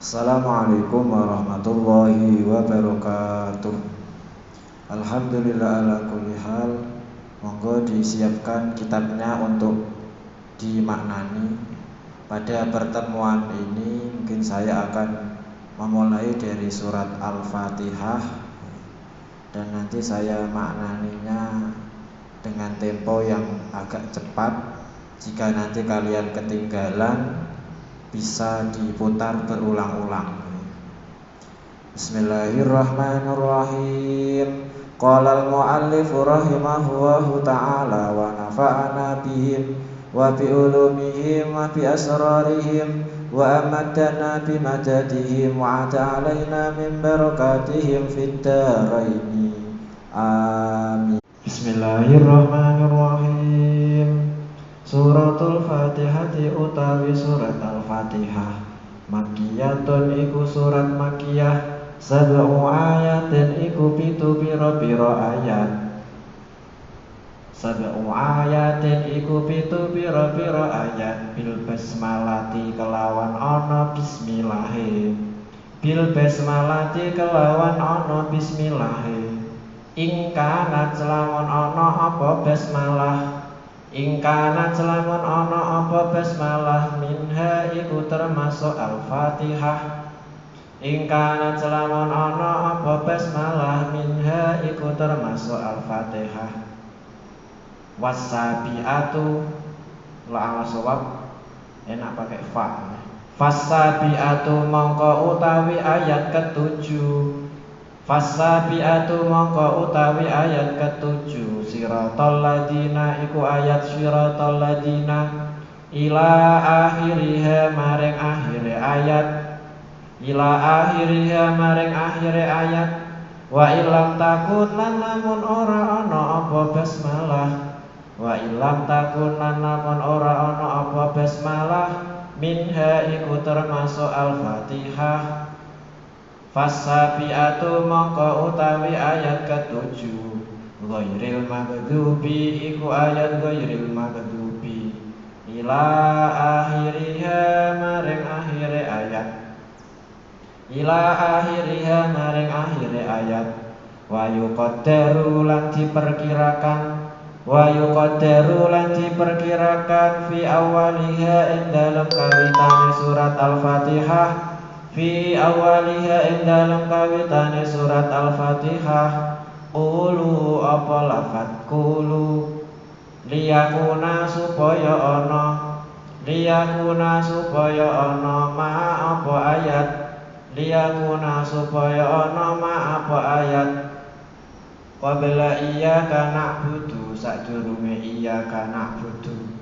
Assalamualaikum warahmatullahi wabarakatuh. Alhamdulillah ala kulli hal. Monggo disiapkan kitabnya untuk dimaknani. Pada pertemuan ini mungkin saya akan memulai dari surat Al-Fatihah, dan nanti saya maknaninya dengan tempo yang agak cepat. Jika nanti kalian ketinggalan, bisa diputar berulang-ulang. Bismillahirrahmanirrahim. Qala al-muallif rahimahullahu ta'ala wa nafa'ana bihim wa bi ulumihim wa bi asrarihim wa amadana bi madadihim wa ata alaina min barakatihim fid dharaini. Amin. Bismillahirrahmanirrahim. Suratul Fatihati utawi surat Al-Fatihah Makkiyatun iku surat Makkiyah, sab'u ayatin iku pitu pira-pira ayat. Sab'u ayatin iku pitu pira-pira ayat. Bil basmalati kelawan ana bismillahi. Bil basmalati kelawan ana bismillahi. Ing kana lamun ana apa basmalah. Ingkana celamun ana apa basmalah, minha iku termasuk Al-Fatihah. Ingkana celamun ana apa basmalah, minha iku termasuk Al-Fatihah. Wasabiatu la sawab enak pakai fa. Fasabiatu mongko utawi ayat ketujuh. Fasabiatu mongko utawi ayat ketujuh. Siratal ladina iku ayat siratal ladina. Ila akhiriha maring akhire ayat. Ila akhiriha maring akhire ayat. Wa ilam takun lan lamun ora ana apa basmalah. Wa ilam takun lan lamun ora ana apa basmalah, minha iku termasuk Al-Fatihah. Fasabiatu mongko utawi ayat ketujuh. Ghairil maghdubi iku ayat ghairil maghdubi. Ila akhiriha maring akhire ayat. Ila akhiriha maring akhire ayat. Wa yuqaddaru lan diperkirakan. Wa yuqaddaru lan diperkirakan fi awaliha ing dalam kawitane surat Al-Fatihah. Fi awaliha ing dalam kawitane surat Al-Fatihah. Qulu apa lafat qulu. Liyakuna supaya ana. Liyakuna supaya ana ma apa ayat. Liyakuna supaya ana ma apa ayat. Qabla iyyaka na'budu sadurunge iyyaka na'budu.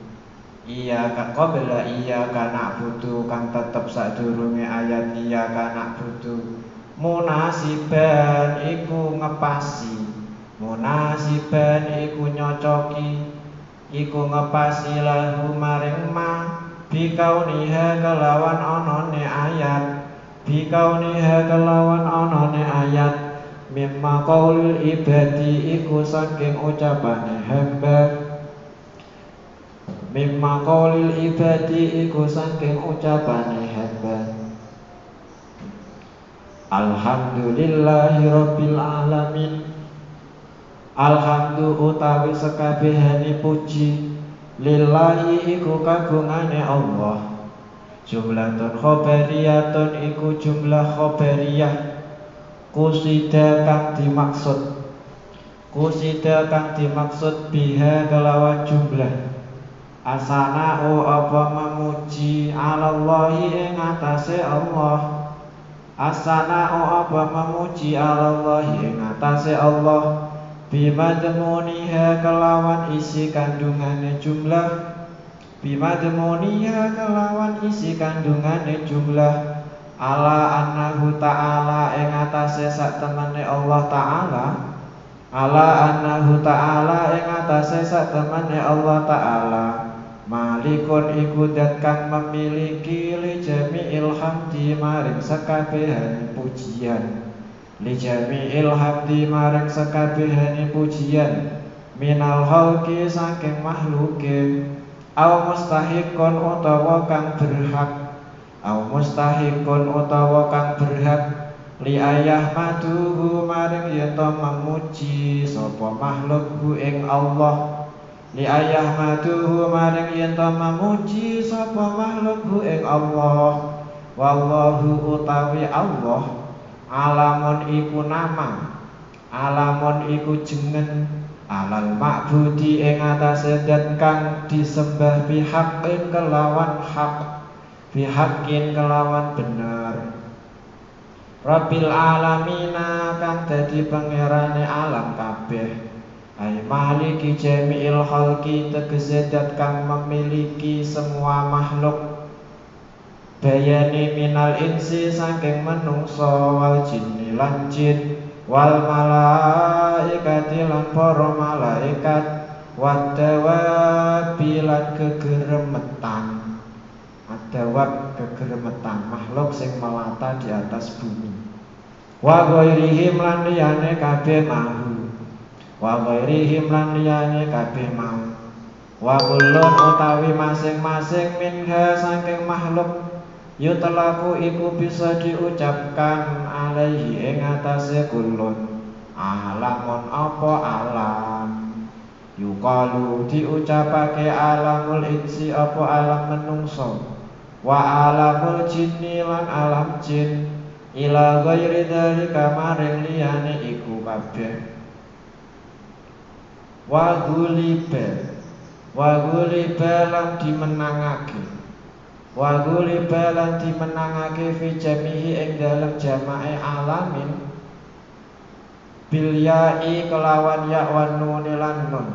Iyyaka qabla iyyaka na'budu kang tetep sadurunge ayat iyyaka na'budu. Munasiban iku ngepasi. Munasiban iku nyocoki. Iku ngepasi lahu maring ma. Bikauniha kelawan onone ayat. Bikauniha kelawan onone ayat. Mimma qaulil ibadi iku saking ucapane hamba. Mimma qaulil ibadi iku saking ucapane hamba. Alhamdulillahi rabbil alamin. Alhamdu utawi sekabehane puji. Lillahi iku kagungane Allah. Jumlatun khobariyatun iku jumlah khobariyah. Kusida kang dimaksud. Kusida kang dimaksud biha kelawan jumlah. Asana'u apa memuji alallahi ing atase Allah. Asana'u apa memuji alallahi ing atase Allah. Bimadmuniha kelawan isi kandungane jumlah. Bimadmuniha kelawan isi kandungane jumlah. Ala annahu ta'ala ing atase sak temene Allah ta'ala. Ala annahu ta'ala ing atase sak temene Allah ta'ala. Malikun iku dat kang memiliki li jami'il hamdi maring sakabehane pujian. Li jami'il hamdi maring sakabehane pujian. Minal khalqi saking makhluke. Aw mustahiqun utawa kang berhak. au mustahiqun utawa kang berhak li ayah maduhu maring yen to memuji sapa makhluk hu ing Allah li ayah maduhu maring yen to memuji sapa makhluk hu ing Allah wallahu utawi Allah alamun iku nama alamun iku jeneng alal ma'budi ing atase zat kang disembah bihaqqin kelawan hak bihaqqin kelawan bener Rabbil alamina kang dadi pangerane alam kabeh ay maliki jami'il khalqi tegese zat kang memiliki semua makhluk bayani minal insi saking menungso wal jinni lan jin wal malaikati lan para malaikat wadawabi lan gegeremetan adawab gegeremetan makhluk sing melata di atas bumi wa ghairihim lan liyane kabeh mau wa ghairihim lan liyane kabeh mau wa kullun utawi masing-masing minha saking makhluk yutlaku iku bisa diucapkan alaihi ing atase kulun alamun apa alam yukalu diucapake alamul insi apa alam menungso wa alamul jinni lan alam jin ila ghairi dzalika maring liyane iku kabeh wa guliba lan dimenangake wa guliba lan dimenangake fi jamihi ing dalem jamae alamin bil ya'i kelawan ya wan nun lan nun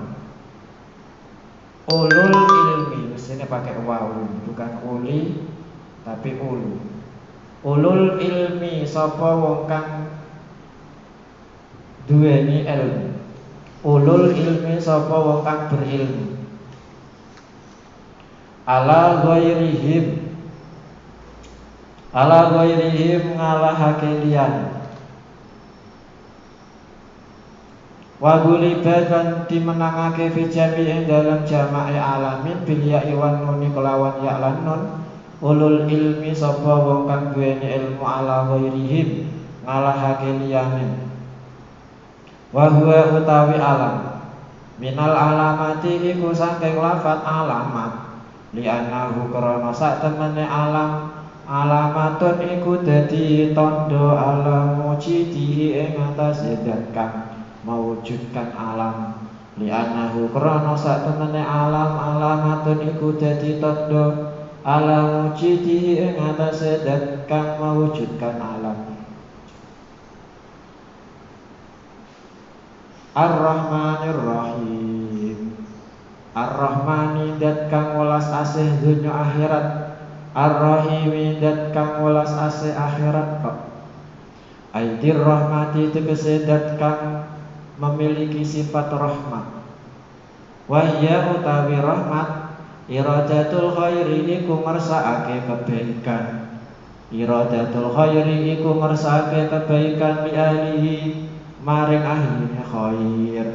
ulul ilmi mestinya pakai wawu bukan uli tapi ulu ulul ilmi sapa wong kang duweni ilmu ulul ilmi sapa wong kang berilmu ala ghairihim ngalahake liyane wa guliba kan dimenangake fi jami'in dalam jama'i alamin bil ya'i wan nun kelawan ya lan nun ulul ilmi sapa wong kang duweni ilmu ala ghairihim ngalahake liyane wa huwa utawi alam minal alamati iku saking lafat alamat li annahu krana sak temene alam alamatun iku dadi tandha alam mujidi ing atase zat kang mewujudkan alam li annahu krana sak temene alam alamatun iku dadi tandha alam mujidi ing atase zat kang mewujudkan alam Ar-Rahmanir Rahim Ar-Rahmani dat kang welas asih dunya akhirat Ar-Rahimi dat kang welas asih akhirat kok Aidir rahmati tegese dat kang memiliki sifat rahmat wahya utawi rahmat iradatul khairi iku ngersakake kebaikan iradatul khairi iku ngersakake kebaikan li ahlihi maring ahli khair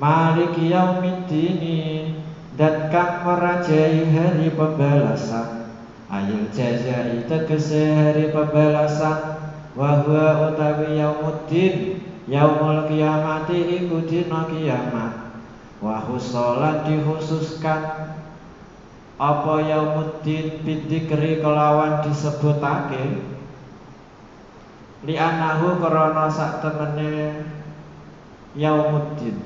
maliki yaumiddini dat kang merajai hari pembalasan ayil jazai tegese hari pembalasan wa huwa utawi yaumuddin yaumul kiamati iku dina kiamat wa khusolan dikhususkan apa yaumuddin bidzikri kelawan disebutake li anahu krana sak temene yaumuddin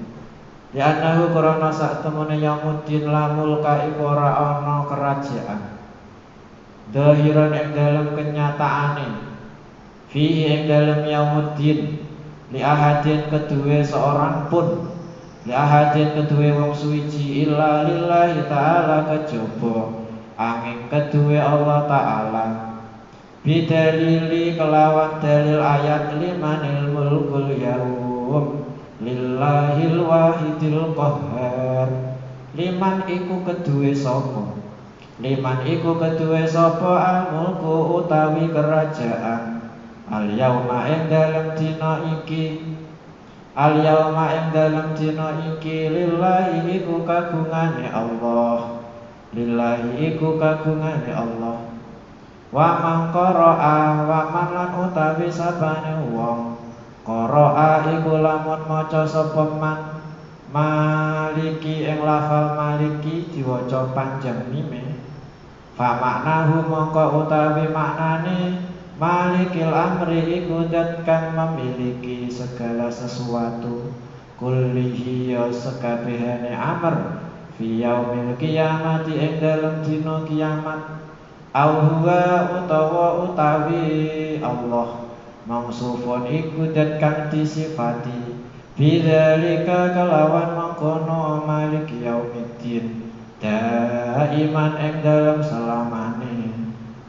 li anahu krana sak temene yaumuddin lamul ka iku ora ana kerajaan dhahiran ing dalem kenyataane fi ing dalem yaumuddin li ahadin kedue seorang pun li ahadin kedue wong suwiji illa lillahi ta'ala kejaba angin kedue Allah ta'ala bidalili kelawan dalil ayat limanil mulkul yaum lillahil wahidil qahhar liman iku kedue sapa liman iku kedue sapa al-mulku utawi kerajaan al yauma ing dalem dina iki al yauma ing dalem dina iki lillahi iku kagungane Allah lillahi iku kagungane Allah Wa man qara'a wa man lan utawi sabane wong qara'a iku lamun maca sapa man maliki ing lafal maliki diwaca panjang mime fa maknahu mongko utawi maknane malikil amri iku zat kang memiliki segala sesuatu kullihi ya sekabehane amr fi yaumil qiyamati ing dalem dina kiamat au huwa utawi Allah mangsufun iku zat kang disifati bidzalika kalawan mangkono malik yaumiddin daiman ing dalem selamane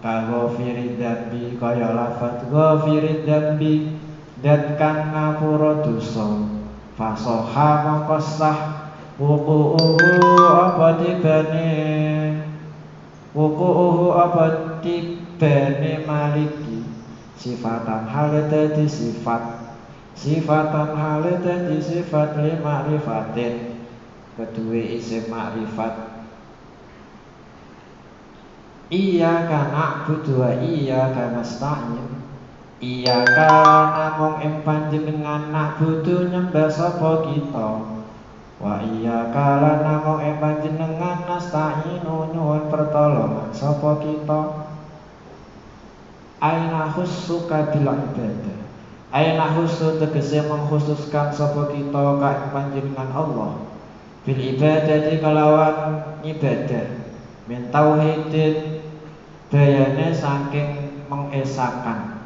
kagofirid dzambi kaya lafaz gofirid dzambi dat kang ngapura dosa fasoha mongko sah apa tibane maliki sifatan hale dadi sifatan hale dadi sifat li ma'rifatin kedue isim ma'rifat iya kana na'budu wa iya kana nasta'in iya kana namung ing panjenengan na'budu nyembah sapa kita wa iya kala namung ing panjenengan nasta'inu nyuwun pertolongan sapa kita aina khusuka bil ibadah aina khusus tegese mengkhususkan sapa kita ka ing panjenengan Allah bil ibadati kelawan ibadah min tauhidin bayane saking mengesakan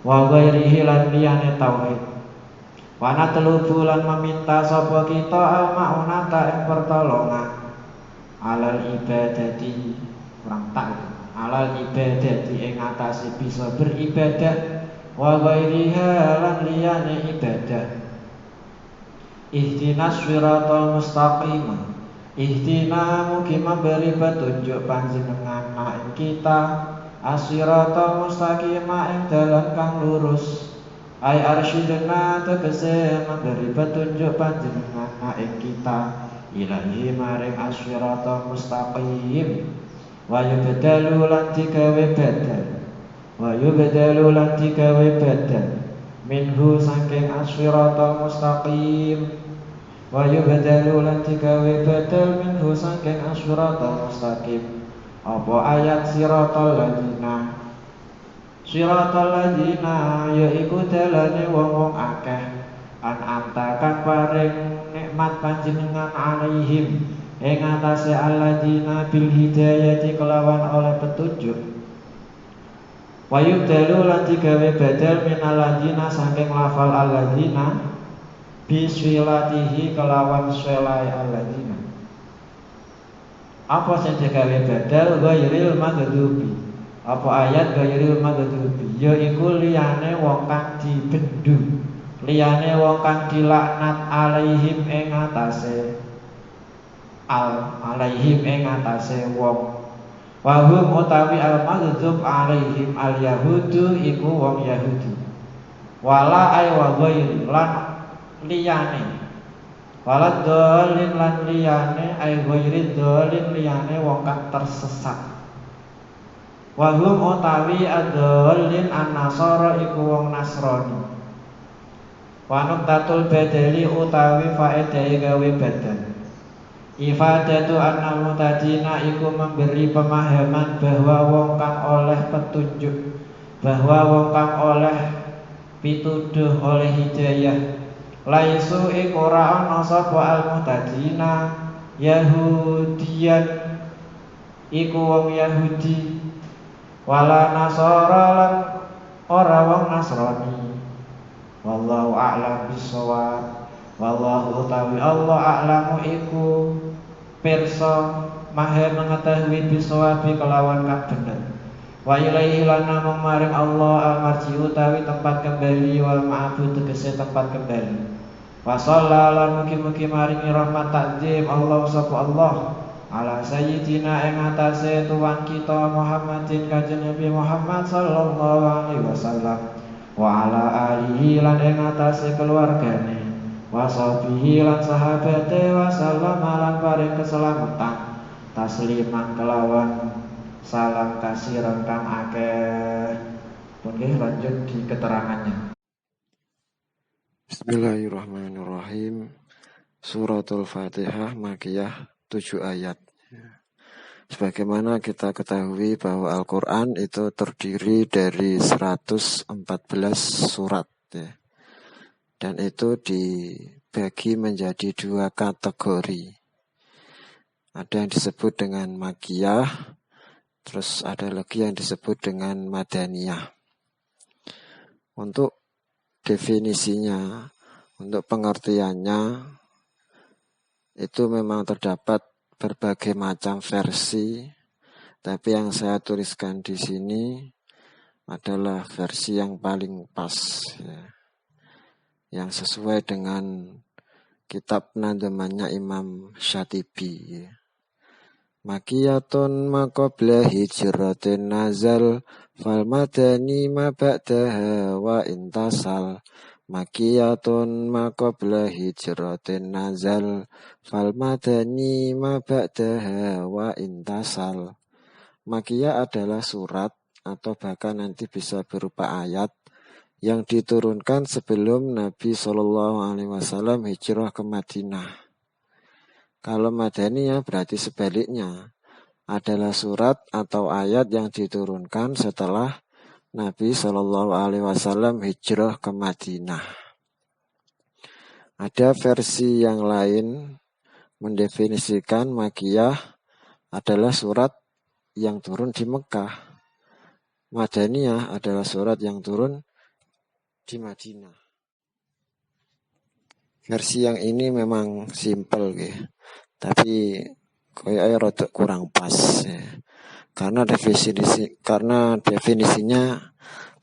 wa ghairihi lan liyane tauhid wa natlubu lan meminta sapa kita al-ma'unata ing pertolongan alal ibadati kurang tak alal ibadati ing atase bisa beribadah wa ghairiha lan liyane ibadah ihdinas siratal mustaqim ihdina mugi memberi petunjuk panjenengan ing kita as-siratal mustaqim ing dalan kang lurus ai arsyidna tegese memberi petunjuk panjenengan ing kita ilahi maring as-siratal mustaqim wa yubdalu lan digawe badal minhu saking as-siratal mustaqim wa yubdalu lan digawe badal minhu saking as-siratal mustaqim apa ayat siratal ladina yaiku dalane wong-wong akeh an amtakan paring nikmat panjenengan alaihim ing atase alladzina bil hidayati kelawan oleh petunjuk wa yubdalu lan digawe badal minal ladzina saking lafal alladzina biswilatihi kelawan swelai alladzina apa sing digawe badal ghairil maghdubi apa ayat ghairil maghdubi yaiku liyane wong kang dibendu liyane wong kang dilaknat alaihim ing atase alaihim ing atase wong wahum utawi al-maghdub alaihim al-yahudu iku wong Yahudi wala ay wa ghairi lan liyane wala dolin lan liyane ay ghairi dolin liyane wong kang tersesat wahum utawi ad-dolin an-nasara iku wong Nasrani wa nuqtatul badali utawi faedahe gawe badal ifadatu annal mutadina iku memberi pemahaman bahwa wong kang oleh petunjuk bahwa wong kang oleh pituduh oleh hidayah laisu iku ora ana sapa al mutadina yahudiyan iku wong Yahudi wala nasara lan ora wong Nasrani wallahu a'lam bissawab wallahu utawi Allah a'lamu iku pirsa maha mengetahui bisawabi kelawan kang bener wa ilaihi lan namung maring Allah al-marji utawi tempat kembali wal ma'bud tegese tempat kembali wa sallallahu mugi-mugi maringi rahmat takdim Allah sapa Allah ala sayyidina ing atase tuan kita Muhammadin kanjeng Nabi Muhammad sallallahu alaihi wasallam wa ala alihi lan ing atase keluargane wa sahbihi lan sahabate wa sallam lan paring keselamatan tasliman kelawan salam kasih kang akeh. Mungkin lanjut di keterangannya. Bismillahirrahmanirrahim. Suratul Fatihah Makkiyah 7 ayat. Sebagaimana kita ketahui bahwa Al-Quran itu terdiri dari 114 surat ya. Dan itu dibagi menjadi 2 kategori. Ada yang disebut dengan Makkiyah, terus ada lagi yang disebut dengan Madaniyah. Untuk definisinya, untuk pengertiannya, itu memang terdapat berbagai macam versi, tapi yang saya tuliskan di sini adalah versi yang paling pas, ya, yang sesuai dengan kitab nazamannya Imam Syatibi. Ya. Makiyatun maqabla hijratin nazal fal madani ma ba'daha wa intasal. Makiyatun maqabla hijratin nazal fal madani ma ba'daha wa intasal. Makiyah adalah surat atau bahkan nanti bisa berupa ayat yang diturunkan sebelum Nabi SAW hijrah ke Madinah. Kalau Madaniyah berarti sebaliknya, adalah surat atau ayat yang diturunkan setelah Nabi SAW hijrah ke Madinah. Ada versi yang lain mendefinisikan Makkiyah adalah surat yang turun di Mekah. Madaniyah adalah surat yang turun di Madinah. Versi yang ini memang simpel ya. Tapi kayaknya rada kurang pas ya. Karena definisinya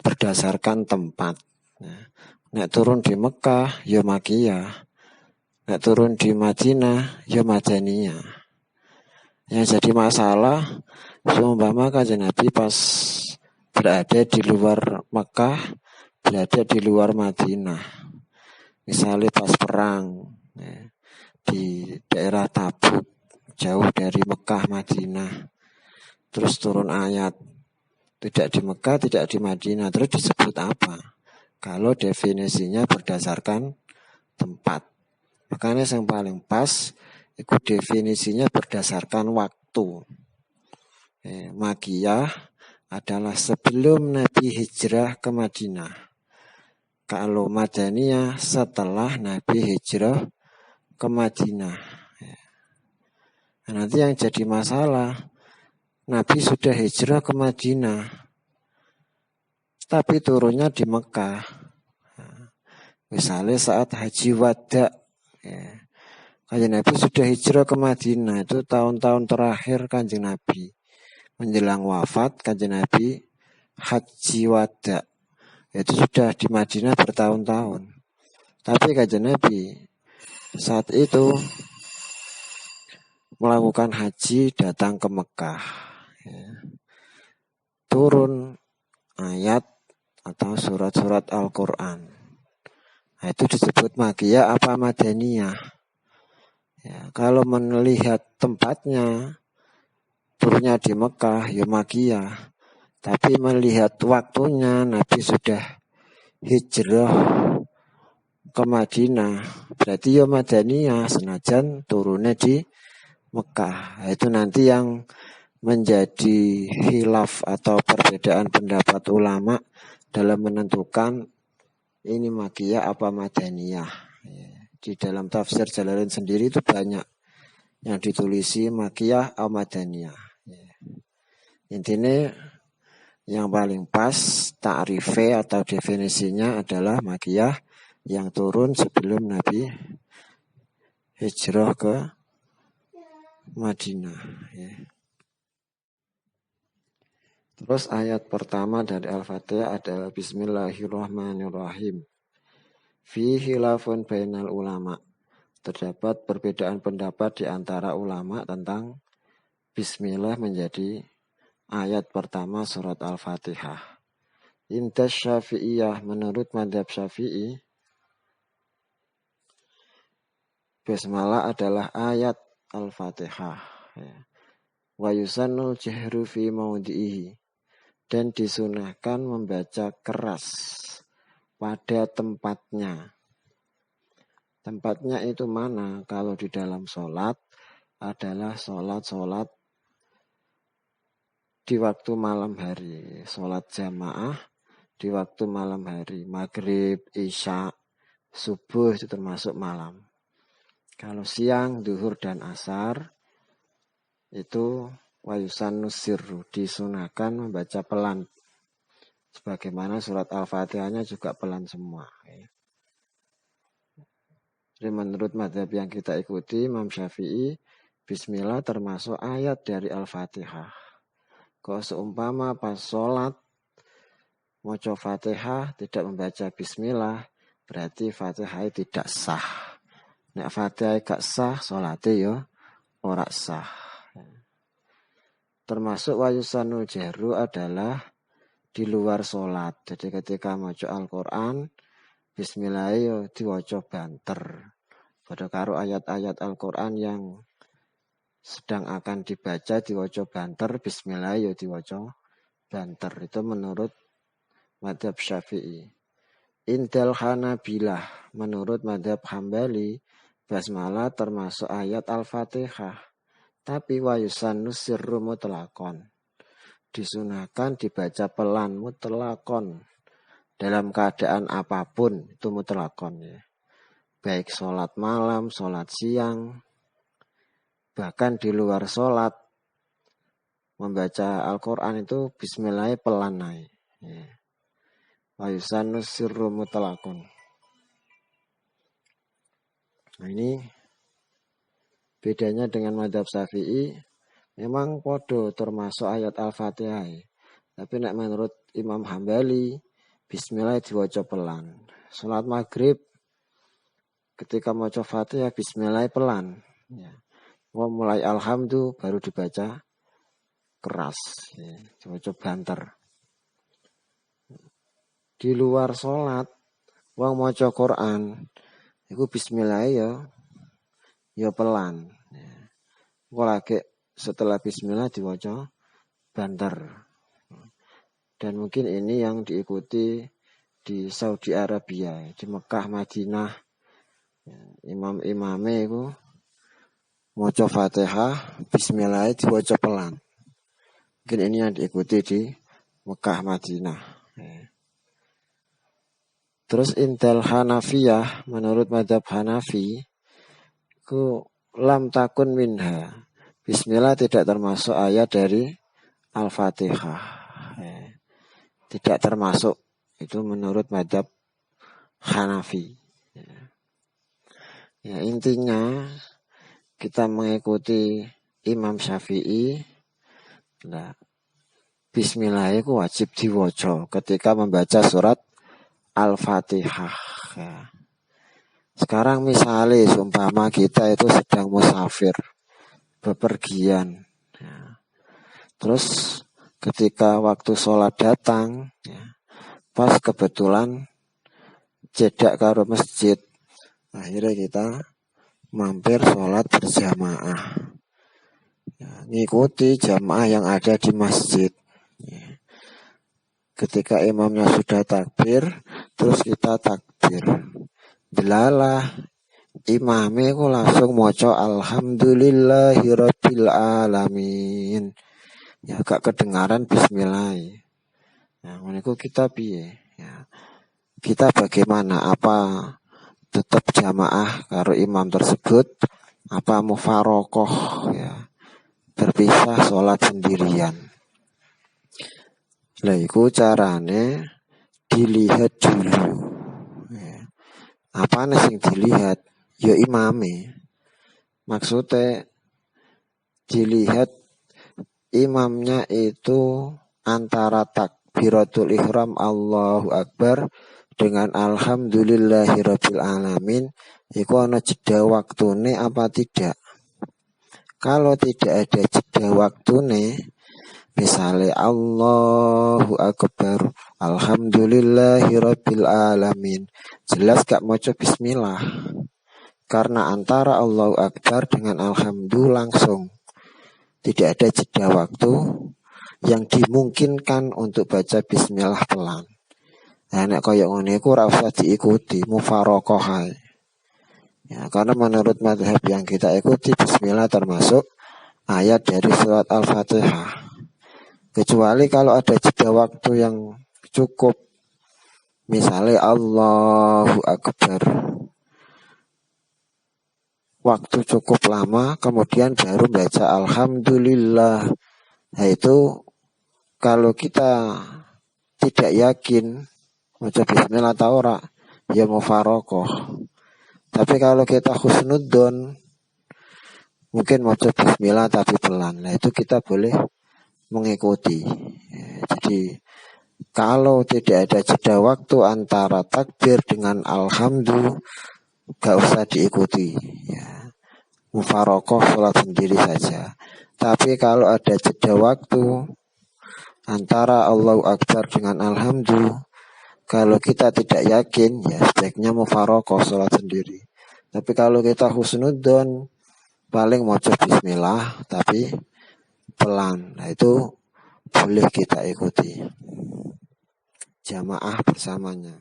berdasarkan tempat. Nek turun di Mekah ya Makkiyah, nek turun di Madinah ya Madaniyah. Yang jadi masalah seumpama Kanjeng Nabi pas berada di luar Mekah, berada di luar Madinah. Misalnya pas perang ya, di daerah Tabuk, jauh dari Mekah Madinah, terus turun ayat tidak di Mekah, tidak di Madinah, terus disebut apa? Kalau definisinya berdasarkan tempat. Makanya yang paling pas itu definisinya berdasarkan waktu. Makkiyah adalah sebelum Nabi hijrah ke Madinah. Kalau Madaniyah setelah Nabi hijrah ke Madinah. Nah, nanti yang jadi masalah, Nabi sudah hijrah ke Madinah, tapi turunnya di Mekah. Misalnya saat haji wada, ya. Kanjeng Nabi sudah hijrah ke Madinah, itu tahun-tahun terakhir Kanjeng Nabi. Menjelang wafat Kanjeng Nabi haji wada, itu sudah di Madinah bertahun-tahun. Tapi Kanjeng Nabi saat itu melakukan haji datang ke Mekah. Ya. Turun ayat atau surat-surat Al-Quran. Nah, itu disebut Makkiyah apa Madaniyah. Ya, kalau melihat tempatnya, turunnya di Mekah, ya Makkiyah. Tapi melihat waktunya, Nabi sudah hijrah ke Madinah, berarti ya Madaniyah, senajan turunnya di Mekah. Nah, itu nanti yang menjadi khilaf atau perbedaan pendapat ulama dalam menentukan ini Makkiyah apa Madaniyah. Di dalam tafsir Jalalain sendiri itu banyak yang ditulisi Makkiyah atau Madaniyah. Intinya yang paling pas ta'rife atau definisinya adalah Makkiyah yang turun sebelum Nabi hijrah ke Madinah. Terus ayat pertama dari Al-Fatihah adalah Bismillahirrahmanirrahim. Fi khilafun bainal ulama. Terdapat perbedaan pendapat di antara ulama tentang Bismillah menjadi ayat pertama surat Al-Fatihah. Indah Syafi'iyah, menurut madhab Syafi'i, Bismillah adalah ayat Al-Fatihah. Wa yusannul jahru fi maudhihi, dan disunahkan membaca keras pada tempatnya. Tempatnya itu mana? Kalau di dalam sholat adalah sholat di waktu malam hari. Sholat jamaah di waktu malam hari. Maghrib, isya, subuh itu termasuk malam. Kalau siang, duhur, dan asar itu wayusannus sirru, disunahkan membaca pelan. Sebagaimana surat Al-Fatihahnya juga pelan semua. Jadi menurut mazhab yang kita ikuti, Imam Syafi'i, Bismillah termasuk ayat dari Al-Fatihah. Kalau seumpama pas sholat, maca Fatihah tidak membaca Bismillah, berarti Fatihah tidak sah. Nek Fatihah gak sah, sholatnya ya ora sah. Termasuk wayusanul jahru adalah di luar sholat. Jadi ketika maca Al-Quran, Bismillah yo diwaca banter. Pada karo ayat-ayat Al-Quran yang sedang akan dibaca diwaca banter, Bismillah yo diwaca banter. Itu menurut mazhab Syafi'i. Indal Hanabilah, menurut mazhab Hambali, basmalah termasuk ayat Al-Fatihah. Tapi wayusanus sirru mutlakon, disunahkan dibaca pelan mutlakon, dalam keadaan apapun itu mutlakon ya. Baik sholat malam, sholat siang, bahkan di luar sholat membaca Al-Quran itu Bismillah pelan naik ya. Wayusanus sirru mutlakon. Nah ini bedanya dengan mazhab Syafi'i, memang podo termasuk ayat Al-Fatihah. Tapi nek menurut Imam Hambali, Bismillah diwaca pelan. Salat maghrib ketika maca Fatihah Bismillah pelan. Ya. Mulai alhamdulillah baru dibaca keras, ya. Diwaca banter. Di luar salat, wong maca Quran, iku Bismillah ya pelan. Kok lagi setelah Bismillah diwaca banter. Dan mungkin ini yang diikuti di Saudi Arabia, di Mekah, Madinah. Imam-imame itu maca Fatihah, Bismillah diwaca pelan. Mungkin ini yang diikuti di Mekah, Madinah. Terus Indal Hanafiyah, menurut mazhab Hanafi, ku lam takun minha. Bismillah tidak termasuk ayat dari Al-Fatihah. Tidak termasuk. Itu menurut mazhab Hanafi. Ya, intinya kita mengikuti Imam Syafi'i. Nah, Bismillah itu wajib diwaca ketika membaca surat Al-Fatihah. Ya. Sekarang misalnya seumpama kita itu sedang musafir, bepergian, ya. Terus ketika waktu sholat datang, ya, pas kebetulan cedak karo masjid, akhirnya kita mampir sholat berjamaah, ya, ngikuti jamaah yang ada di masjid. Ya. Ketika imamnya sudah takbir, terus kita takbir. Delalah imame ku langsung maca alhamdulillahirabbil alamin. Ya gak kedengaran bismillah. Nah, meniku kita piye? Ya. Kita bagaimana? Apa tetap jamaah karo imam tersebut? Apa mufarokoh ya? Berpisah sholat sendirian. Lah iku carane dilihat dulu. Apa sing dilihat? Ya imame. Maksudnya dilihat imamnya itu antara takbiratul ihram Allahu Akbar dengan alhamdulillahirabbil alamin iku ana jeda waktune apa tidak. Kalau tidak ada jeda waktune, misalnya Allahu Akbar alhamdulillahirabbil alamin, jelas gak maca bismillah. Karena antara Allahu Akbar dengan alhamdulillah langsung tidak ada jeda waktu yang dimungkinkan untuk baca bismillah pelan. Nah, nek koyo ngene iku ora usah diikuti, mufaraqah. Ya, karena menurut mazhab yang kita ikuti bismillah termasuk ayat dari surat Al-Fatihah. Kecuali kalau ada jeda waktu yang cukup, misalnya Allahu Akbar, waktu cukup lama, kemudian baru baca Alhamdulillah. Nah itu kalau kita tidak yakin baca bismillah atau ora, ya mufaraqah. Tapi kalau kita husnudzon, mungkin baca bismillah tapi pelan. Nah itu kita boleh mengikuti. Jadi kalau tidak ada jeda waktu antara takbir dengan alhamdulillah, gak usah diikuti. Ya. Mufaraqah sholat sendiri saja. Tapi kalau ada jeda waktu antara Allahu Akbar dengan alhamdulillah, kalau kita tidak yakin, ya sebaiknya mufaraqah sholat sendiri. Tapi kalau kita husnudzon, paling maca bismillah tapi pelan. Nah itu boleh kita ikuti jamaah bersamanya.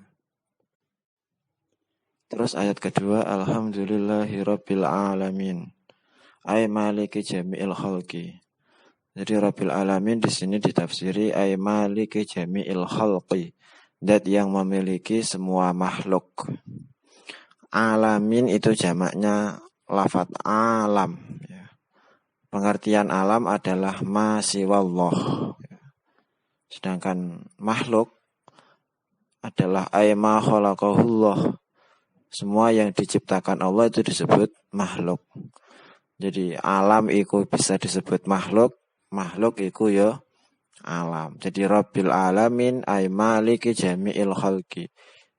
Terus ayat kedua, alhamdulillahirabbil alamin. Ay maliki jami'il khalqi. Jadi rabbil alamin di sini ditafsiri ay maliki jami'il khalqi. Dat yang memiliki semua makhluk. Alamin itu jamaknya lafaz alam. Pengertian alam adalah ma siwallah. Sedangkan makhluk adalah ay ma khalaqahullah. Semua yang diciptakan Allah itu disebut makhluk. Jadi alam itu bisa disebut makhluk, makhluk itu ya alam. Jadi Rabbil alamin ay maliki jami'il khalqi.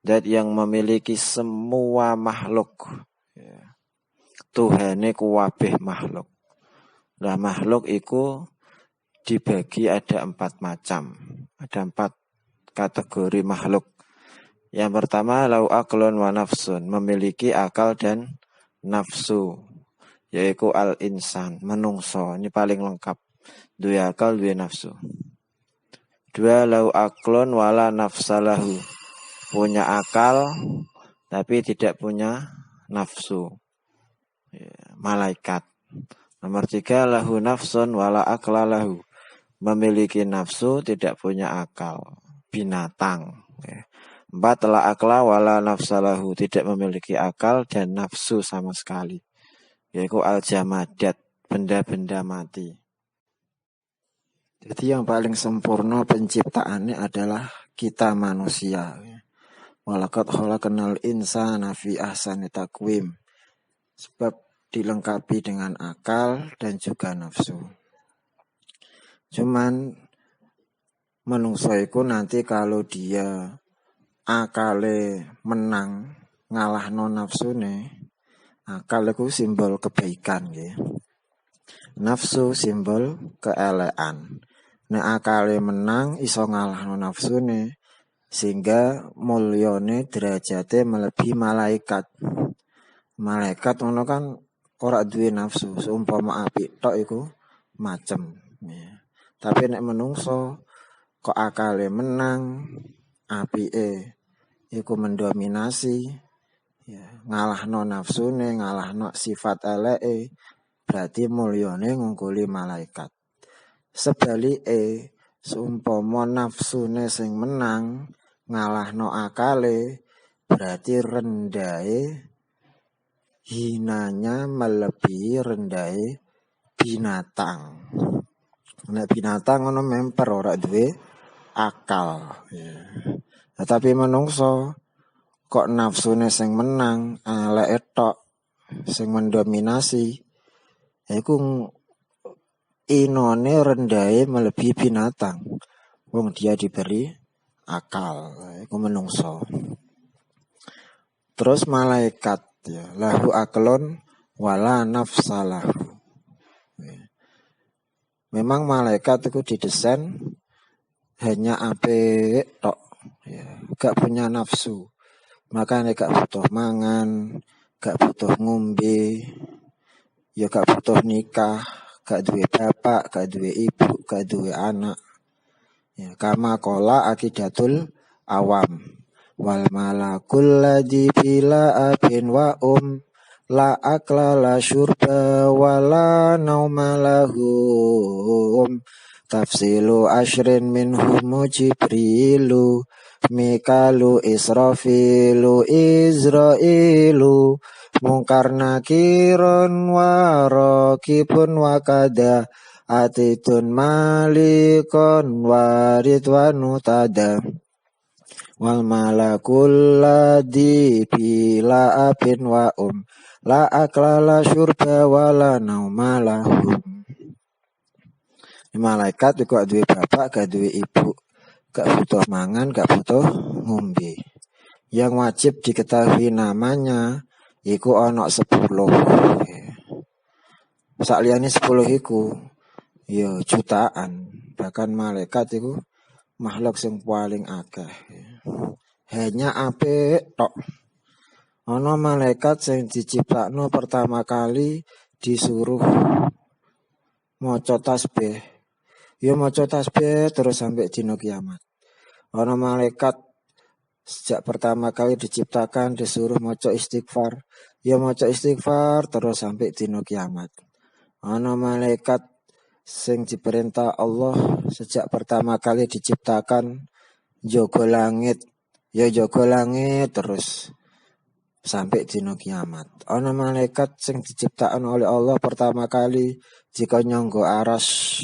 Dat yang memiliki semua makhluk. Tuhane kuwabeh makhluk. Nah makhluk itu dibagi ada 4 macam. Ada 4 kategori makhluk. Yang pertama lau aqlun wa nafsun, memiliki akal dan nafsu, yaitu al-insan, menungso. Ini paling lengkap. Dua akal, dua nafsu. 2 lau aqlun wala nafsalahu, punya akal tapi tidak punya nafsu. Malaikat. Nomor 3 lahu nafsun wala aqla lahu, memiliki nafsu tidak punya akal, binatang. 4 la akla wala nafsalahu, tidak memiliki akal dan nafsu sama sekali, yaitu al-jamadat, benda-benda mati. Jadi yang paling sempurna penciptaannya adalah kita manusia. Walaqad khalaqnal insana fi ahsani taqwim. Sebab dilengkapi dengan akal dan juga nafsu. Cuman menungso iku nanti kalau dia akale menang ngalahno nafsune, akal iku simbol kebaikan nggih. Nafsu simbol keelekan. Nek akale menang iso ngalahno nafsune, sehingga mulyane derajate melebihi malaikat. Malaikat ngono kan ora duwe nafsu, seumpama apik tok iku macem. Ya. Tapi nek menungso kok akale menang, apike iku mendominasi, ya, ngalahno nafsune, ngalahno sifat eleke, berarti mulyane ngungkuli malaikat. Sebalike, seumpama nafsune sing menang, ngalahno akale, berarti rendahe, hinanya melebihi rendahe binatang. Nek binatang ngono memper ora duwe akal. Ya. Tetapi menungso kok nafsune sing menang, eleke tok sing mendominasi, iku inone rendahe melebihi binatang. Wong dia diberi akal, iku menungso. Terus malaikat, ya, lahu aklun wala nafsalahu. Memang malaikat itu didesain hanya apik tok, ya, gak punya nafsu. Makanya gak butuh mangan, gak butuh ngombe, ya gak butuh nikah, gak duwe bapak, gak duwe ibu, gak duwe anak. Ya, kama qala akidatul awam. Wal malakul ladzi bila abin wa la akla la syurba wa la nauma lahum. Tafsilu asyrin minhum Jibrilu Mikalu Israfilu Izrailu Mungkar nakiron wa raqibun wa kada Atitun malikon wa ridwanu tada Wal malakul ladzi bila abin wa la akla la syurba wa la nauma lahum. Malaikat itu gak duwe bapak, gak duwe ibu, gak butuh mangan, gak butuh ngombe. Yang wajib diketahui namanya iku ana 10. Sakliyane 10 iku ya jutaan. Bahkan malaikat iku makhluk sing paling akeh. Hanya apik tok. Ana malaikat sing diciptakno pertama kali disuruh maca tasbih. Ya maca tasbih terus sampai dina kiamat. Ana malaikat sejak pertama kali diciptakan disuruh maca istighfar. Ya maca istighfar terus sampai dina kiamat. Ana malaikat sing diperintah Allah sejak pertama kali diciptakan jaga langit. Ya jaga langit terus sampai dina kiamat. Ana malaikat sing diciptakan oleh Allah pertama kali jika nyangga aras.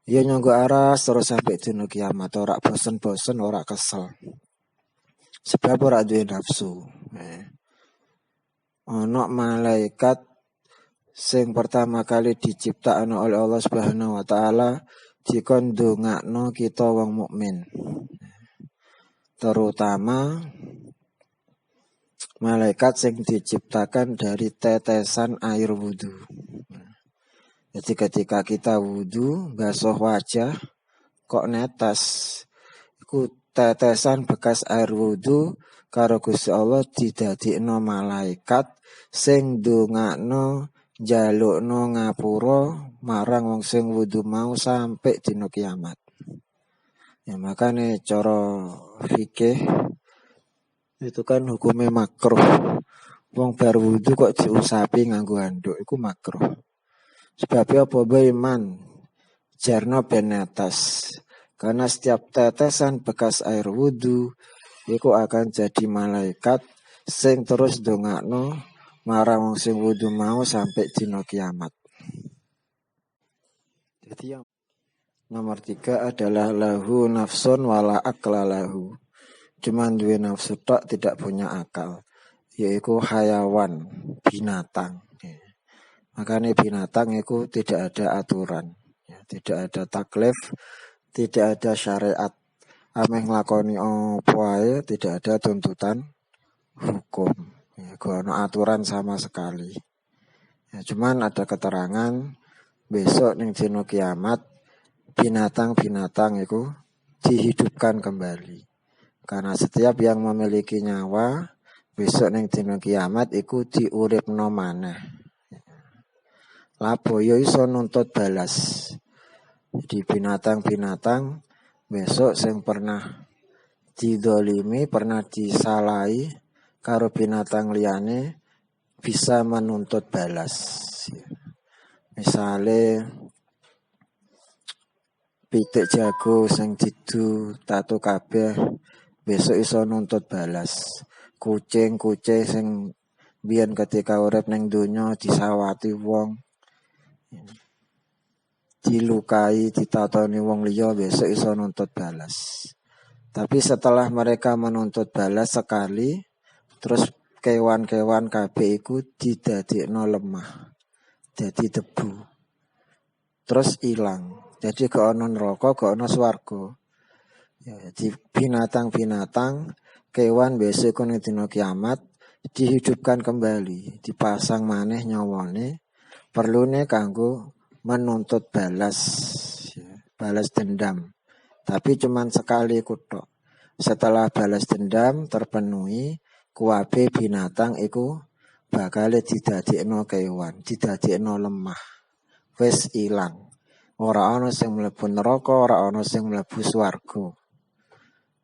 Ya nyanggo aras terus sampai dina kiamat, ora bosen-bosen, ora kesel. Sebab ora duwe nafsu. Ana malaikat sing pertama kali diciptakan oleh Allah Subhanahu wa taala dikon ndongakno kita wong mukmin. Terutama malaikat sing diciptakan dari tetesan air wudu. Jadi ketika kita wudu, basuh wajah, kok netes. Iku tetesan bekas air wudu karo Gusti Allah didadekno malaikat sing ndongakno njalukno ngapura marang wong sing wudu mau sampai dina kiamat. Ya makane cara fikih itu kan hukumnya makruh. Wong bar wudu kok diusapi nganggo handuk iku makruh. Sebabnya apa iman jarno ben netes. Karena setiap tetesan bekas air wudu iku akan jadi malaikat sing terus ndongakno marang wong sing wudu mau sampai dina kiamat. Jadi yang nomor 3 adalah lahu nafsun wala akla lahu. Cuman duwe nafsu tok tidak punya akal. Yaitu hayawan, binatang. Makanya binatang itu tidak ada aturan, ya, tidak ada taklif, tidak ada syariat. Ameh nglakoni apa wae, tidak ada tuntutan hukum. Ya, gak ada aturan sama sekali. Ya, cuman ada keterangan besok ning dina kiamat binatang-binatang itu dihidupkan kembali. Karena setiap yang memiliki nyawa besok ning dina kiamat itu diuripno maneh. Lapo yo iso nuntut balas. Jadi binatang-binatang besok sing pernah didolimi, pernah disalahi karo binatang liyane bisa menuntut balas. Misale pitik jago sing didu tatu kabeh besok iso nuntut balas. Kucing sing biyen ketika urip ning donya disawati wong dilukai, ditatoni wong liya besok iso nuntut balas. Tapi setelah mereka menuntut balas sekali, terus kewan-kewan kabeh iku didadekno lemah. Jadi debu. Terus ilang. Jadi gak ono neraka, gak ono swarga. Ya, jadi binatang-binatang, kewan besok ning dina kiamat dihidupkan kembali, dipasang maneh nyawane. Perlune kanggo menuntut balas, ya, balas dendam. Tapi cuman sekali kutok. Setelah balas dendam terpenuhi, kuwabe binatang iku bakal didadekno kewan, didadekno lemah. wis ilang. Ora ana sing mlebu neraka, ora ana sing mlebu swarga.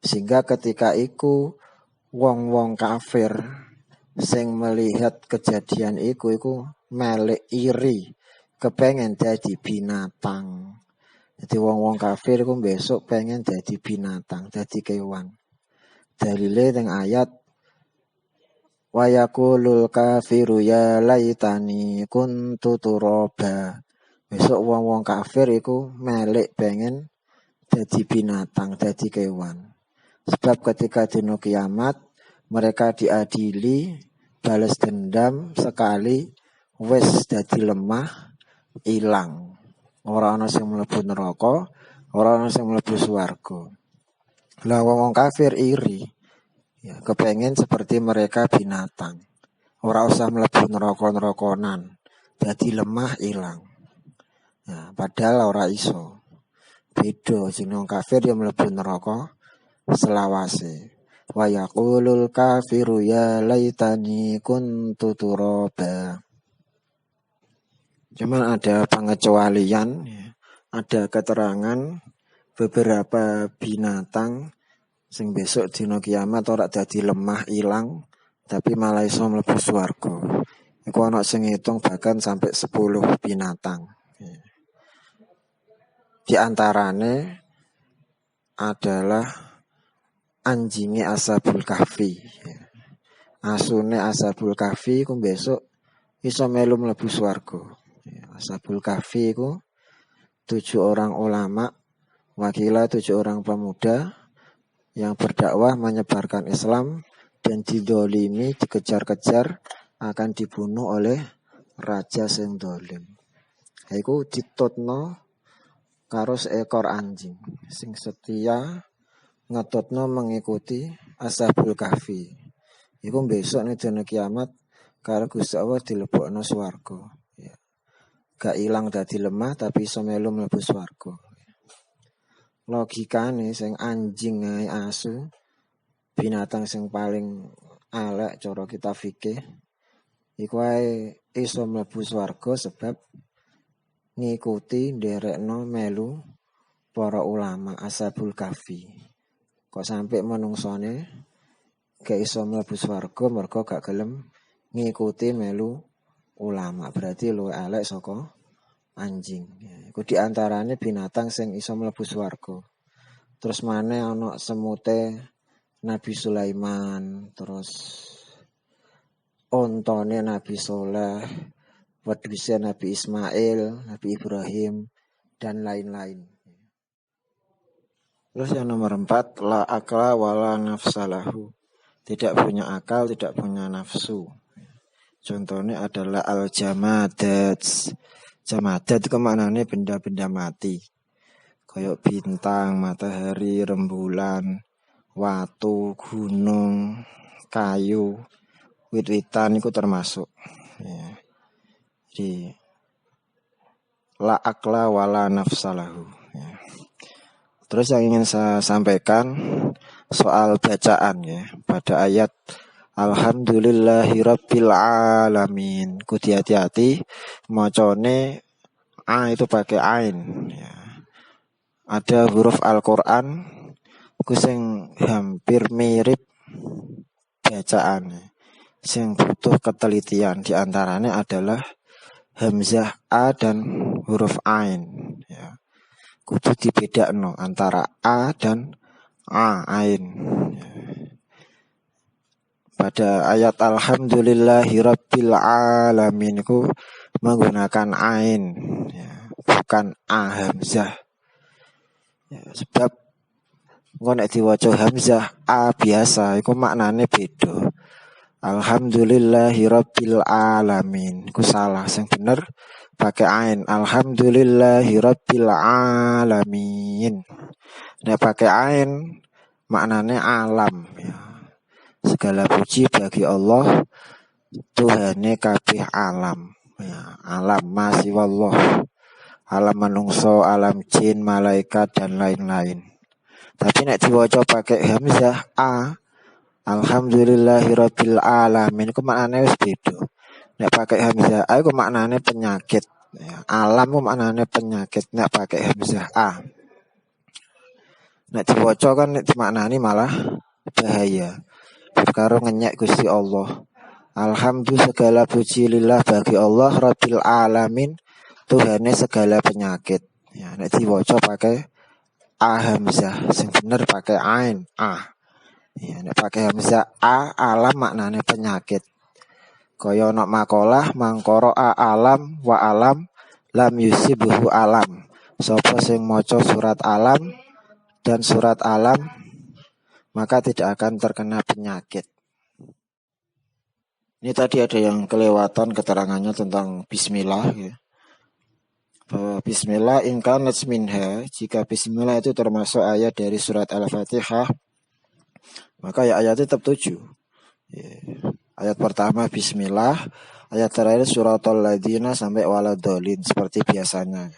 Sehingga ketika iku wong-wong kafir sing melihat kejadian iku melek iri, kepengen jadi binatang. Jadi wong-wong kafir iku besok pengen jadi binatang, jadi kewan. Dalile teng ayat wa yaqulul kafiru ya laitani kuntu turaba. Besok wong-wong kafir iku melek pengen jadi binatang, jadi kewan. Sebab ketika dino kiamat mereka diadili, balas dendam sekali, wis dadi lemah, ilang. Ora ana sing mlebu neraka, ora ana sing mlebu swarga. Lah wong kafir iri. Ya, kepengen seperti mereka binatang. Ora usah mlebu neraka-nerakonan. Dadi lemah, ilang. Ya, padahal ora iso. Beda sing wong kafir ya mlebu neraka selawase. Wa yaqulul kafiru ya laitani kuntu turaba. Cuman ada pengecualian, ada keterangan beberapa binatang sing besok dina kiamat ora dadi lemah ilang, tapi malah iso mlebu swarga. Iku ana sing ngitung bahkan sampai 10 binatang. Di antarane adalah anjingnya Ashabul Kahfi. Asune Ashabul Kahfi ku besok iso melu mlebu swarga. Ashabul Kahfi ku 7 orang ulama, wakilah 7 orang pemuda yang berdakwah menyebarkan Islam dan didolimi, dikejar-kejar, akan dibunuh oleh raja sing dolim. Iku ditutno karo seekor anjing sing setia ngetutno mengikuti Ashabul Kahfi. Iku besok ning dina kiamat karo Gusti Allah dilebokno swarga. Ya. Gak ilang dadi lemah tapi iso melu mlebu swarga. Logikane sing anjing ae asu, binatang sing paling elek cara kita fikih, iku ae iso mlebu swarga sebab ngikuti nderekno melu para ulama Ashabul Kahfi. Kok sampai menungsone gak iso mlebu swarga mergo gak gelem ngikuti melu ulama, berarti luwih elek saka anjing. Iku diantarane binatang sing iso mlebu swarga. Terus maneh ana semute Nabi Sulaiman, terus ontone Nabi Soleh, wedhuse Nabi Ismail, Nabi Ibrahim, dan lain-lain. Terus yang nomor 4, la akla wala nafsalahu. Tidak punya akal, tidak punya nafsu. Contohnya adalah al-jamadat. Jamadat itu maknanya benda-benda mati. Kayak bintang, matahari, rembulan, watu, gunung, kayu, wit-witan itu termasuk. Ya. Jadi la akla wala nafsalahu. Ya. Terus yang ingin saya sampaikan soal bacaan ya pada ayat Alhamdulillahirabbil alamin. Kudu hati-hati macane a itu pakai ain ya. Ada huruf Al-Qur'an ku sing hampir mirip bacaan sing butuh ketelitian. Di antaranya adalah hamzah a dan huruf ain ya. Kudu dibedakno antara a dan ain ya. Pada ayat Alhamdulillahirabbil alamin itu menggunakan ain ya, bukan a hamzah ya, sebab engko nek diwaca hamzah a biasa iku maknane beda. Alhamdulillahirabbil alamin iku salah, sing bener pakai ain Alhamdulillahirabbil alamin. Nek pakai ain maknane alam ya. Segala puji bagi Allah, Tuhane kabeh alam. Ya, alam masih wallah. Alam manungso, alam jin, malaikat dan lain-lain. Tapi nek diwaca pakai hamzah a, Alhamdulillahirabbil alamin, iku maknane wis beda. Nek pakai hamzah a iku maknane penyakit, Ya, alam ku maknane penyakit nek pakai hamzah a. Nek diwaca kan nek dimaknani malah bahaya. Perkara ngenyek Gusti Allah. Alhamdulillah segala puji lillah bagi Allah Rabbil alamin, Tuhane segala penyakit. Ya, nek diwaca pakai a hamzah, sing bener pakai ain a. Ya, nek pakai hamzah a alam maknane penyakit. Kaya ana makalah mangkara a alam wa alam lam yusibuhu alam. Sapa sing maca surat alam dan surat alam maka tidak akan terkena penyakit. Ini tadi ada yang kelewatan keterangannya tentang bismillah ya. Bahwa bismillah in kanat minha, jika bismillah itu termasuk ayat dari surat Al-Fatihah, maka ya ayatnya tetap 7. Ya. Ayat pertama bismillah, ayat terakhir suratul ladina sampai waladolin seperti biasanya.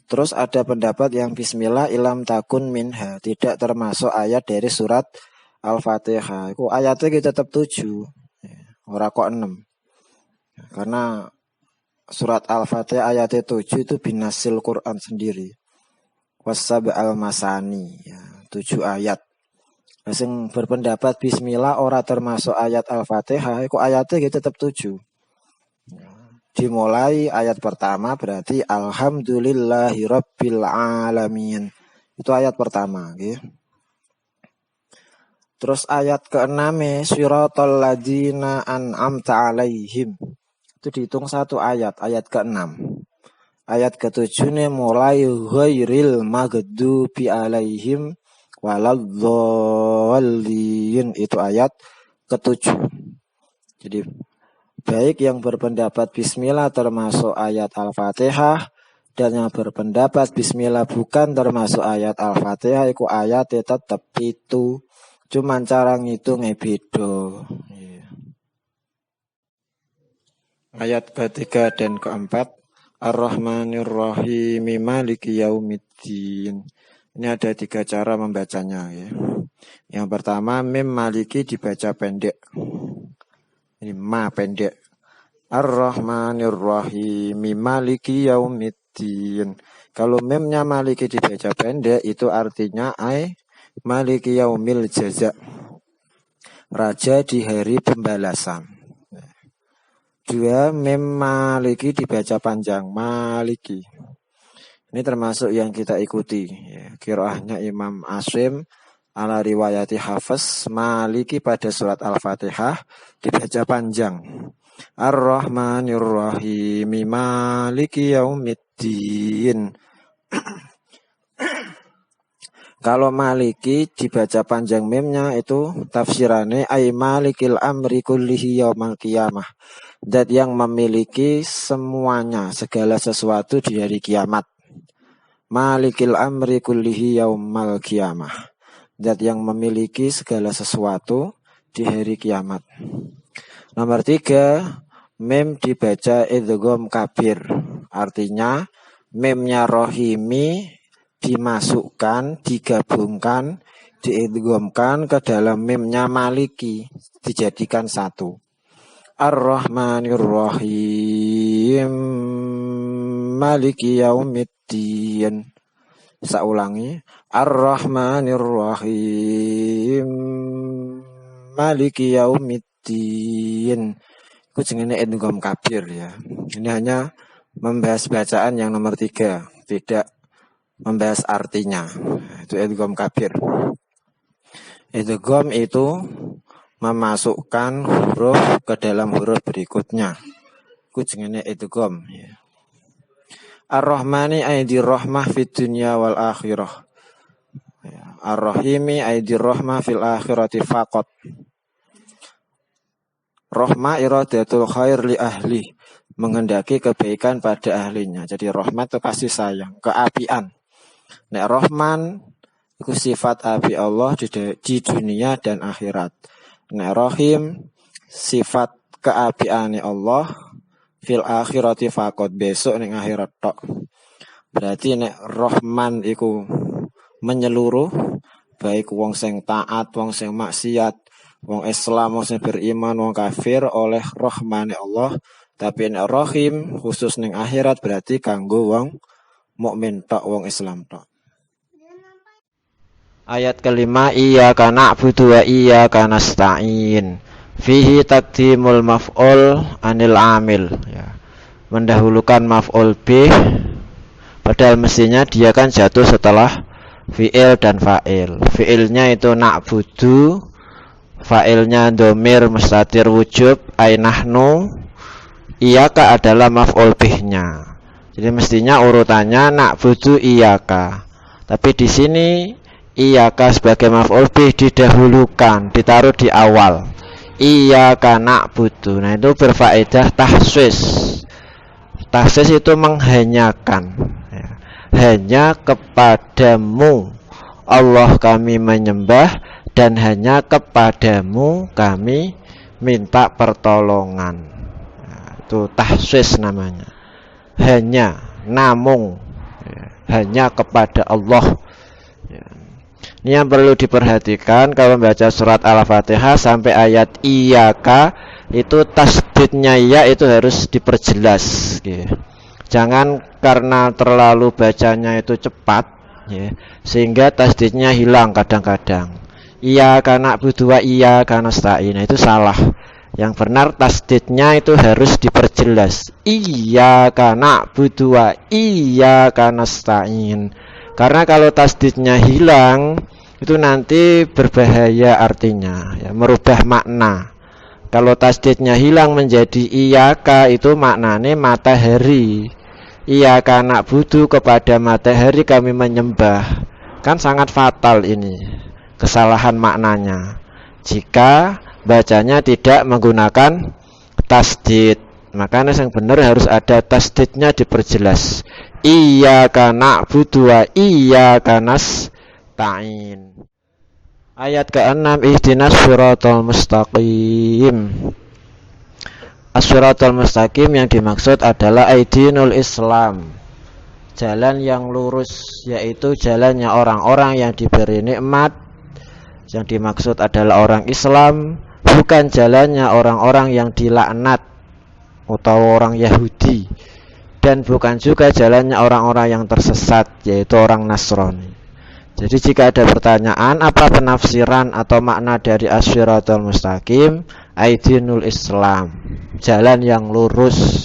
Terus ada pendapat yang bismillah ilam takun minha, tidak termasuk ayat dari surat Al-Fatihah. Itu ayatnya kita tetap 7. Ora kok 6. Karena surat Al-Fatihah ayat 7 itu binasil Quran sendiri. Wasab al-masani ya, 7 ayat. Sing berpendapat bismillah ora termasuk ayat Al-Fatihah, iku ayatnya gitu tetap 7. Dimulai ayat pertama berarti alhamdulillahi rabbil alamin. Itu ayat pertama gitu. Terus ayat ke-6 siratal ladzina an'amta alaihim. Itu dihitung satu ayat ke-6. Ayat ke-7 mulai ghairil maghdubi alaihim waladzallin. Itu ayat ke-7. Jadi baik yang berpendapat bismillah termasuk ayat Al-Fatihah dan yang berpendapat bismillah bukan termasuk ayat Al-Fatihah, itu ayatnya tetap itu. Cuman cara ngitungnya beda. Ayat ketiga dan keempat Ar-Rahmanir Rahim Maliki Yaumiddin. Ini ada 3 cara membacanya ya. Yang pertama mim maliki dibaca pendek. Ini ma pendek. Ar-Rahmanir Rahim Maliki Yaumiddin. Kalau mimnya maliki dibaca pendek itu artinya Maliki yaumil jaza, raja di hari pembalasan. 2 mim maliki dibaca panjang, maliki. Ini termasuk yang kita ikuti ya. Qiraahnya Imam Asim ala riwayati Hafiz, maliki pada surat Al-Fatihah dibaca panjang. Ar-Rahmanir Rahim Maliki Yaumiddin. Kalau maliki dibaca panjang mimnya itu tafsirannya ay malikil amri kullihi yaumal qiyamah. Zat yang memiliki semuanya, segala sesuatu di hari kiamat. Malikil amri kullihi yaumal qiyamah. Zat yang memiliki segala sesuatu di hari kiamat. Nomor 3, mim dibaca idgham kabir. Artinya mimnya rohimi dimasukkan, digabungkan, diidghamkan ke dalam mimnya maliki, dijadikan satu. Ar-Rahmanir Rahim Maliki Yaumiddin. Saya ulangi. Ar-Rahmanir Rahim Maliki Yaumiddin. Itu jenenge idgham kabir ya. Ini hanya membahas bacaan yang nomor 3, tidak membahas artinya. Itu idgham kabir. Idgham itu memasukkan huruf ke dalam huruf berikutnya. Itu jenenge idgham ya. Ar-Rahmani aidi rahmah fid dunya wal akhirah. Ar-Rahimi aidi rahmah fil akhirati faqat. Rahmah iradatul khair li ahli, menghendaki kebaikan pada ahlinya. Jadi rahmat itu kasih sayang, keapian. Nek Rahman itu sifat api Allah di dunia dan akhirat. Nek Rahim sifat keapiane Allah fil akhirati faqat, besok ning akhirat tok. Berarti nek Rahman iku menyeluruh, baik wong sing taat, wong sing maksiat, wong Islam, wong sing beriman, wong kafir, oleh rahmane Allah Tapi nek rahim khusus ning akhirat berarti kanggo wong mukmin tok, wong Islam tok. Ayat kelima, iyyaka na'budu wa iyyaka nasta'in. Fihi taqdimul maf'ul anil amil, ya. Mendahulukan maf'ul bih, padahal mestinya dia kan jatuh setelah fi'il dan fa'il. Fi'ilnya itu na'budu, fa'ilnya dhamir mustatir wujub ay nahnu, iyyaka adalah maf'ul bihnya. Jadi mestinya urutannya na'budu iyyaka. Tapi di sini iyyaka sebagai maf'ul bih didahulukan, ditaruh di awal. Iyyaka na'budu. Nah, itu berfaedah tahsis. Tahsis itu menghanyakan, ya. Hanya kepadamu Allah kami menyembah dan hanya kepadamu kami minta pertolongan. Nah, itu tahsis namanya. Hanya, namun, ya. Hanya kepada Allah. Ini yang perlu diperhatikan kalau membaca surat Al-Fatihah sampai ayat iyyaka itu tasdidnya ya itu harus diperjelas, ya. Jangan karena terlalu bacanya itu cepat, ya, sehingga tasdidnya hilang kadang-kadang. Iyyaka na'budu wa iyyaka nasta'in, itu salah. Yang benar tasdidnya itu harus diperjelas. Iyyaka na'budu wa iyyaka nasta'in. Karena kalau tasdidnya hilang itu nanti berbahaya artinya, ya, merubah makna. Kalau tasdidnya hilang menjadi iyyaka itu maknanya matahari. Iyyaka na'budu, kepada matahari kami menyembah. Kan sangat fatal ini, kesalahan maknanya jika bacanya tidak menggunakan tasdid. Makanya yang benar harus ada tasdidnya diperjelas. Iyyaka na'budu wa iyyaka nasta'in. Ayat ke-6, ihdinas siratal mustaqim. As-siratal mustaqim yang dimaksud adalah aidinul Islam, jalan yang lurus, yaitu jalannya orang-orang yang diberi nikmat. Yang dimaksud adalah orang Islam, bukan jalannya orang-orang yang dilaknat atau orang Yahudi, dan bukan juga jalannya orang-orang yang tersesat, yaitu orang Nasrani. Jadi jika ada pertanyaan apa penafsiran atau makna dari as-siratal mustaqim, aidinul Islam, jalan yang lurus,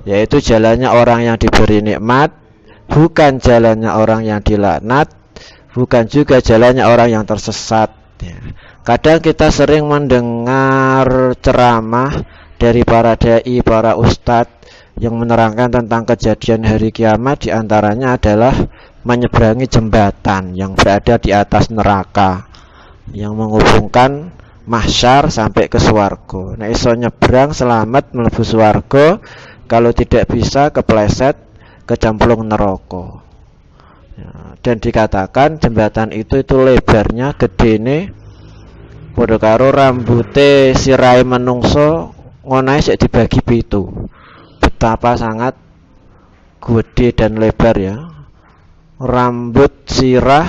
yaitu jalannya orang yang diberi nikmat, bukan jalannya orang yang dilaknat, bukan juga jalannya orang yang tersesat, ya. Kadang kita sering mendengar ceramah dari para dai, para ustadz yang menerangkan tentang kejadian hari kiamat, diantaranya adalah menyeberangi jembatan yang berada di atas neraka yang menghubungkan mahsyar sampai ke swarga. Nah, iso nyebrang selamat mlebu swarga, kalau tidak bisa kepleset kecemplung neraka. Ya, dan dikatakan jembatan itu lebarnya gedene padha karo rambute sirahe menungso ngonae sik dibagi 7. Betapa sangat gede dan lebar, ya. Rambut sirah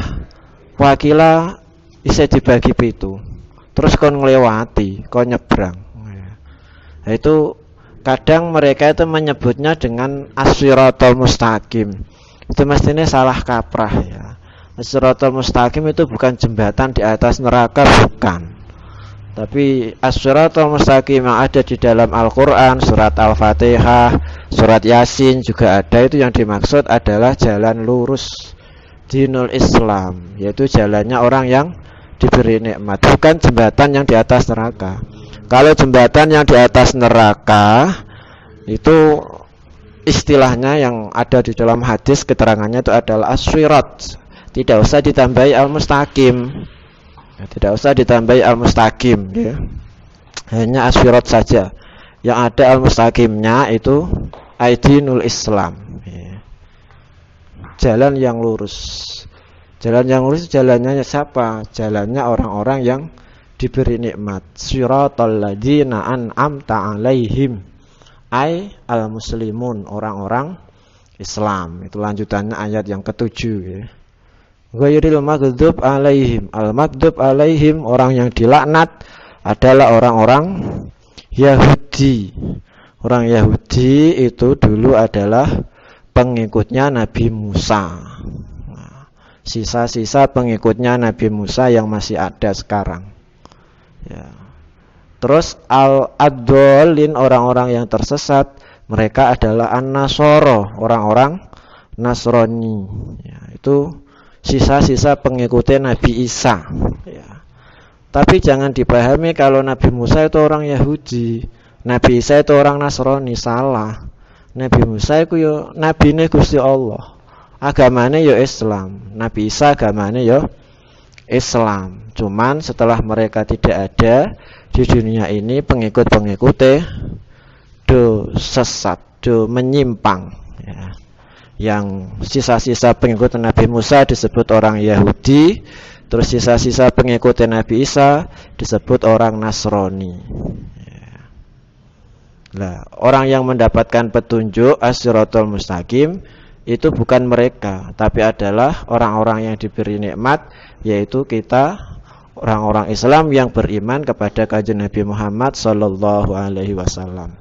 wakila bisa dibagi 7. Terus kon nglewati, kon nyebrang. Nah, itu kadang mereka itu menyebutnya dengan as-siratal mustaqim. Itu mestinya salah kaprah, ya. As-siratal mustaqim itu bukan jembatan di atas neraka, bukan. Tapi as-siratal mustaqim yang ada di dalam Al-Quran, surat Al-Fatihah, surat Yasin juga ada. Itu yang dimaksud adalah jalan lurus, dinul Islam, yaitu jalannya orang yang diberi nikmat, bukan jembatan yang di atas neraka. Kalau jembatan yang di atas neraka itu istilahnya yang ada di dalam hadis, keterangannya itu adalah as-sirat, tidak usah ditambahi al-mustaqim. Ya, tidak usah ditambahi al-mustaqim, ya. Hanya as-sirat saja. Yang ada al-mustaqimnya itu aidinul Islam, ya. Jalan yang lurus. Jalan yang lurus jalannya siapa? Jalannya orang-orang yang diberi nikmat. Siratal ladzina an'amta 'alaihim, ai al-muslimun, orang-orang Islam. Itu lanjutannya ayat yang ke-7, ya. Ghairil maghdub 'alaihim, al-maghdub 'alaihim, orang yang dilaknat adalah orang-orang Yahudi, Orang Yahudi itu dulu adalah pengikutnya Nabi Musa. Nah, sisa-sisa pengikutnya Nabi Musa yang masih ada sekarang. Ya. Terus al-adolin, orang-orang yang tersesat, mereka adalah an-nasoro, orang-orang Nasrani. Ya, itu sisa-sisa pengikutnya Nabi Isa. Ya. Tapi jangan dipahami kalau Nabi Musa itu orang Yahudi, Nabi Isa itu orang Nasrani, salah. Nabi Musa itu yo nabine Gusti Allah. Agamane yo Islam. Nabi Isa agamane yo Islam. Cuman setelah mereka tidak ada di dunia ini, pengikut-pengikutnya do sesat, do menyimpang ya. Yang sisa-sisa pengikut Nabi Musa disebut orang Yahudi, terus sisa-sisa pengikut Nabi Isa disebut orang Nasrani. Nah, orang yang mendapatkan petunjuk as-siratal mustaqim itu bukan mereka, tapi adalah orang-orang yang diberi nikmat, yaitu kita, orang-orang Islam yang beriman kepada Kanjeng Nabi Muhammad sallallahu alaihi wasallam.